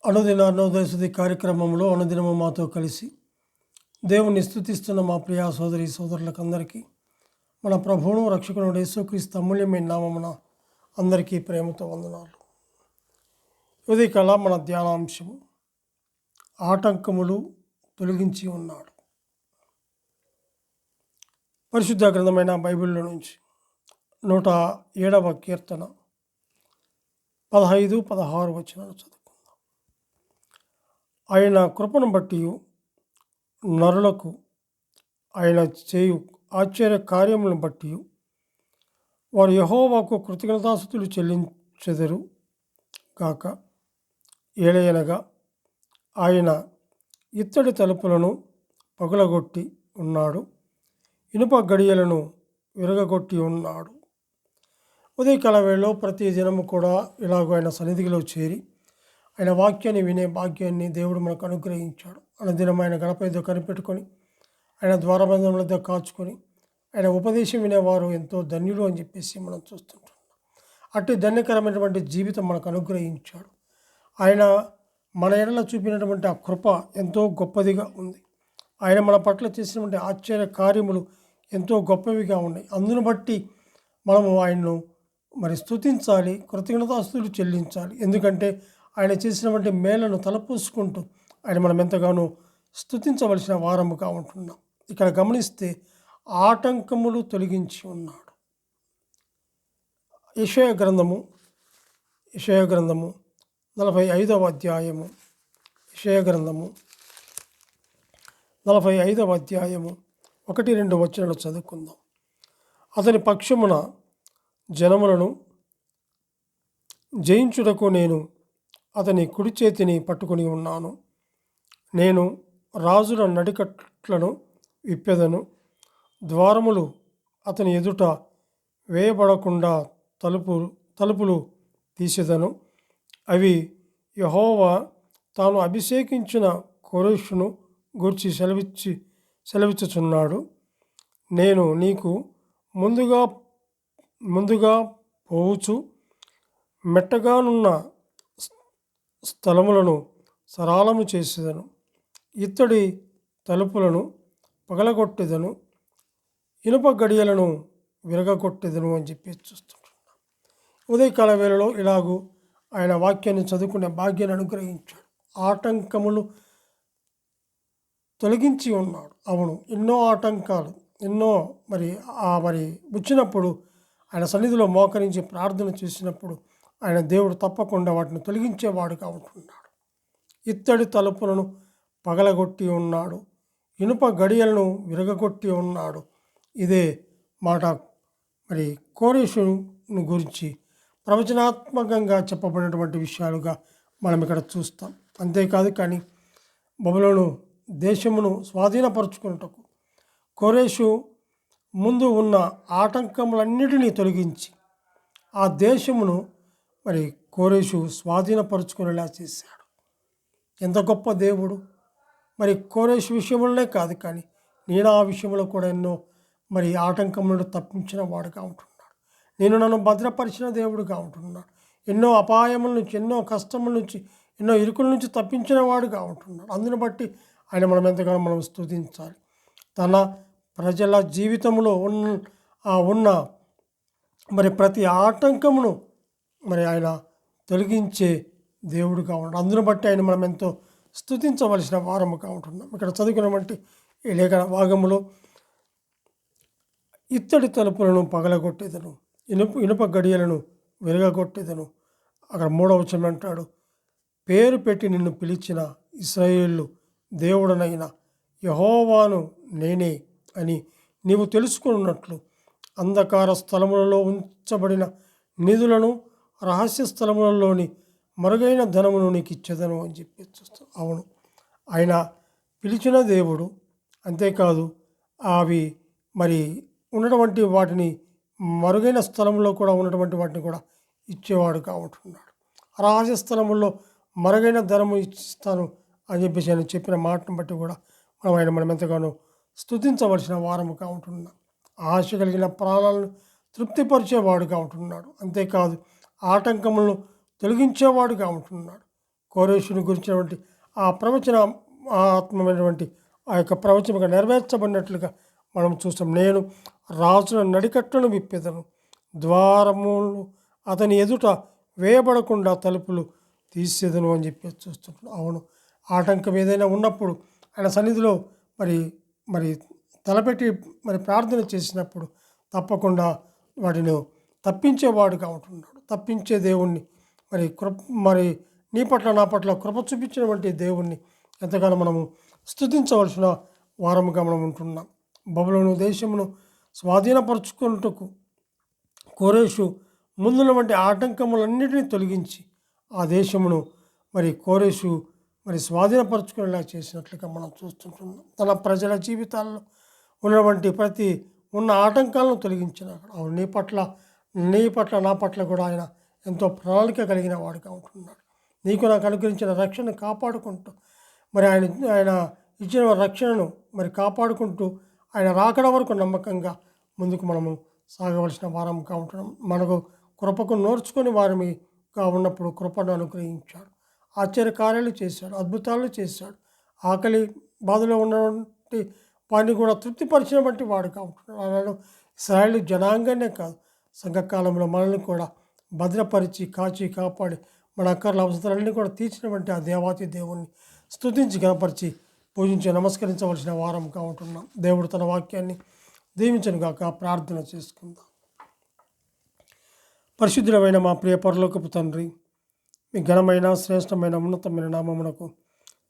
అనుదిన అరుణోదయ కార్యక్రమంలో అనుదినము మాతో కలిసి దేవుని స్తుతిస్తున్న మా ప్రియా సోదరి సోదరులకందరికీ మన ప్రభువును రక్షకుడు యేసుక్రీస్తు అమూల్యమైన నామమున అందరికీ ప్రేమతో వందనాలు. ఉదయకాల మన ధ్యానాంశము ఆటంకములు తొలగించి ఉన్నాడు. పరిశుద్ధ గ్రంథమైన బైబిల్లో నుంచి 107వ కీర్తన 15-16 వచనాలు చదువుకుందాం. ఆయన కృపను బట్టి నరులకు ఆయన చేయు ఆశ్చర్య కార్యములను బట్టి వారు యెహోవాకు కృతజ్ఞతాస్తుతులు చెల్లించెదరు కాక. ఏలయనగా ఆయన ఇత్తడి తలుపులను పగులగొట్టి ఉన్నాడు, ఇనుప గడియలను విరగగొట్టి ఉన్నాడు. ఉదయకాల వేళలో ప్రతి దినము కూడా ఇలాగో ఆయన సన్నిధిలో చేరి ఆయన వాక్యాన్ని వినే భాగ్యాన్ని దేవుడు మనకు అనుగ్రహించాడు. అనుదినం ఆయన గడప ఏదో కనిపెట్టుకొని ఆయన ద్వారబంధముల దగ్గర కాచుకొని ఆయన ఉపదేశం వినేవారు ఎంతో ధన్యులు అని చెప్పేసి మనం చూస్తుంటున్నాం. అట్టి ధన్యకరమైనటువంటి జీవితం మనకు అనుగ్రహించాడు. ఆయన మన ఎడల చూపినటువంటి ఆ కృప ఎంతో గొప్పదిగా ఉంది. ఆయన మన పట్ల చేసినటువంటి ఆశ్చర్య కార్యములు ఎంతో గొప్పవిగా ఉన్నాయి. అందును బట్టి మనము ఆయన్ను స్తుతించాలి, కృతజ్ఞతాస్తుతులు చెల్లించాలి. ఎందుకంటే ఆయన చేసినటువంటి మేలను తలపోసుకుంటూ ఆయన మనం ఎంతగానో స్తుతించవలసిన వారముగా ఉంటున్నాం. ఇక్కడ గమనిస్తే ఆటంకములు తొలగించి ఉన్నాడు. యెషయా గ్రంథము 45వ అధ్యాయము 45వ అధ్యాయము 1-2 వచనాలు చదువుకుందాం. అతని పక్షమున జనములను జయించుటకు నేను అతని కుడి చేతిని పట్టుకుని ఉన్నాను. నేను రాజుల నడికట్లను విప్పెదను, ద్వారములు అతని ఎదుట వేయబడకుండా తలుపులు తీసేదను. అవి యెహోవా తాను అభిషేకించిన కోరెషును గూర్చి సెలవిచ్చుచున్నాడు. నేను నీకు ముందుగా పోవచ్చు మెట్టగానున్న స్థలములను సరళము చేసేదను, ఇత్తడి తలుపులను పగలగొట్టెదను, ఇనుప గడియలను విరగగొట్టెదను అని చెప్పి చూస్తుంటున్నాం. ఉదయకాల వేళలో ఇలాగూ ఆయన వాక్యాన్ని చదువుకునే భాగ్యాన్ని అనుగ్రహించాడు. ఆటంకములు తొలగించి ఉన్నాడు. అవును, ఎన్నో ఆటంకాలు ఎన్నో వచ్చినప్పుడు ఆయన సన్నిధిలో మోకరించి ప్రార్థన చేసినప్పుడు ఆయన దేవుడు తప్పకుండా వాటిని తొలగించేవాడుగా ఉంటున్నాడు. ఇత్తడి తలుపులను పగలగొట్టి ఉన్నాడు, ఇనుప గడియలను విరగగొట్టి ఉన్నాడు. ఇదే మాట కోరెషును గురించి ప్రవచనాత్మకంగా చెప్పబడినటువంటి విషయాలుగా మనం ఇక్కడ చూస్తాం. అంతేకాదు కానీ బబులోను దేశమును స్వాధీనపరుచుకున్నటకు కోరెషు ముందు ఉన్న ఆటంకములన్నిటినీ తొలగించి ఆ దేశమును కోరెషు స్వాధీనపరుచుకునేలా చేశాడు. ఎంత గొప్ప దేవుడు! కోరెషు విషయంలోనే కాదు కానీ నేను ఆ విషయంలో కూడా ఎన్నో ఆటంకములను తప్పించిన వాడుగా ఉంటున్నాడు. నన్ను భద్రపరిచిన దేవుడుగా ఉంటున్నాడు. ఎన్నో అపాయముల నుంచి, ఎన్నో కష్టముల నుంచి, ఎన్నో ఇరుకుల నుంచి తప్పించిన వాడుగా ఉంటున్నాడు. అందును బట్టి ఆయన మనం ఎంతగానో స్తుతించాలి. తన ప్రజల జీవితంలో ఉన్న ప్రతి ఆటంకమును ఆయన తొలగించే దేవుడుగా ఉన్నాడు. అందును బట్టి ఆయన మనం ఎంతో స్తుతించవలసిన వారముగా ఉంటున్నాం. ఇక్కడ చదువుకున్నటువంటి ఈ లేఖన భాగములో ఇత్తడి తలుపులను పగలగొట్టేదను, ఇనుప గడియలను విరగగొట్టేదను. అక్కడ 3వ వచనం అంటాడు, పేరు పెట్టి నిన్ను పిలిచిన ఇశ్రాయేలు దేవుడనైన యెహోవాను నేనే అని నీవు తెలుసుకున్నట్లు అంధకార స్థలములలో ఉంచబడిన నిధులను, రహస్య స్థలములలోని మరుగైన ధనమును నీకు ఇచ్చేదను అని చెప్పి చూస్తాం. అవును, ఆయన పిలిచిన దేవుడు. అంతేకాదు అవి ఉన్నటువంటి వాటిని మరుగైన స్థలంలో కూడా ఉన్నటువంటి వాటిని కూడా ఇచ్చేవాడుగా ఉంటున్నాడు. రహస్య స్థలముల్లో మరుగైన ధనము ఇస్తాను అని చెప్పేసి ఆయన చెప్పిన మాటను బట్టి కూడా మనం ఎంతగానో స్తుతించవలసిన వారముగా ఉంటున్నాం. ఆశ కలిగిన ప్రాణాలను తృప్తిపరిచేవాడుగా ఉంటున్నాడు. అంతేకాదు ఆటంకములను తొలగించేవాడుగా ఉంటున్నాడు. కోరేషుని గురించినటువంటి ఆ ప్రవచన ఆత్మమైనటువంటి ఆ యొక్క ప్రవచనగా నెరవేర్చబడినట్లుగా మనం చూస్తాం. నేను రాజుల నడికట్టును విప్పెదను, ద్వారములు అతని ఎదుట వేయబడకుండా తలుపులు తీసేదను అని చెప్పి చూస్తుంటాం. అవును, ఆటంకం ఏదైనా ఉన్నప్పుడు ఆయన సన్నిధిలో మరి మరి తలపెట్టి మరి ప్రార్థన చేసినప్పుడు తప్పకుండా వాటిని తప్పించేవాడుగా ఉంటున్నాడు. తప్పించే దేవుణ్ణి మరి నీ పట్ల నా పట్ల కృప చూపించినటువంటి దేవుణ్ణి ఎంతగానో మనము స్తుతించవలసిన వారముగా మనం ఉంటున్నాం. బబులోను దేశమును స్వాధీనపరుచుకున్నట్టుకు కోరేషు ముందున్న వంటి ఆటంకములన్నిటినీ తొలగించి ఆ దేశమును కోరేషు స్వాధీనపరుచుకునేలా చేసినట్లుగా మనం చూస్తుంటున్నాం. తన ప్రజల జీవితాల్లో ఉన్నటువంటి ఉన్న ఆటంకాలను తొలగించినాడు. అవును, నీ పట్ల నా పట్ల కూడా ఆయన ఎంతో ప్రణాళిక కలిగిన వాడుగా ఉంటున్నాడు. నీకు నాకు అనుగ్రహించిన రక్షణను కాపాడుకుంటూ ఆయన ఇచ్చిన రక్షణను కాపాడుకుంటూ ఆయన రాకడ వరకు నమ్మకంగా ముందుకు మనము సాగవలసిన వారంగా ఉంటున్నాం. మనకు కృపకు నోర్చుకొని వారిగా ఉన్నప్పుడు కృపను అనుగ్రహించాడు. ఆశ్చర్యకార్యాలు చేశాడు, అద్భుతాలు చేశాడు. ఆకలి బాధలో ఉన్నటువంటి వారిని కూడా తృప్తిపరిచిన వంటి వాడుగా ఉంటున్నాడు. అలాగే ఇశ్రాయేలు జనాంగానే కాదు, సంఘకాలంలో మనల్ని కూడా భద్రపరిచి కాపాడి మన అక్కర్ల అవసరాలన్నీ కూడా తీర్చినటువంటి ఆ దేవాతి దేవుణ్ణి స్తుతించి గణపరిచి పూజించి నమస్కరించవలసిన వారంగా ఉంటున్నాం. దేవుడు తన వాక్యాన్ని దీవించను గాక. ప్రార్థన చేసుకుందాం. పరిశుద్ధుడమైన మా ప్రియ పరలోకపు తండ్రి, మీ ఘనమైన శ్రేష్టమైన ఉన్నతమైన నామమునకు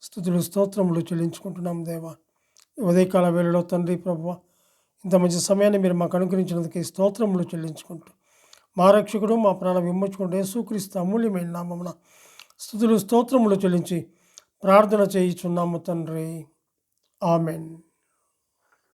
స్తుతులు స్తోత్రములు చెల్లించుకుంటున్నాం. దేవా, ఉదయకాల వేళలో తండ్రి ప్రభువా, ఇంత మంచి సమయాన్ని మీరు మాకు అనుగ్రహించినందుకు స్తోత్రములు చెల్లించుకుంటూ మా రక్షకుడు మా ప్రాణ విమోచకుడు యేసుక్రీస్తు అమూల్యమైన నామమున స్తుతులు స్తోత్రములు చెల్లించి ప్రార్థన చేయుచున్నాము తండ్రి. ఆమెన్.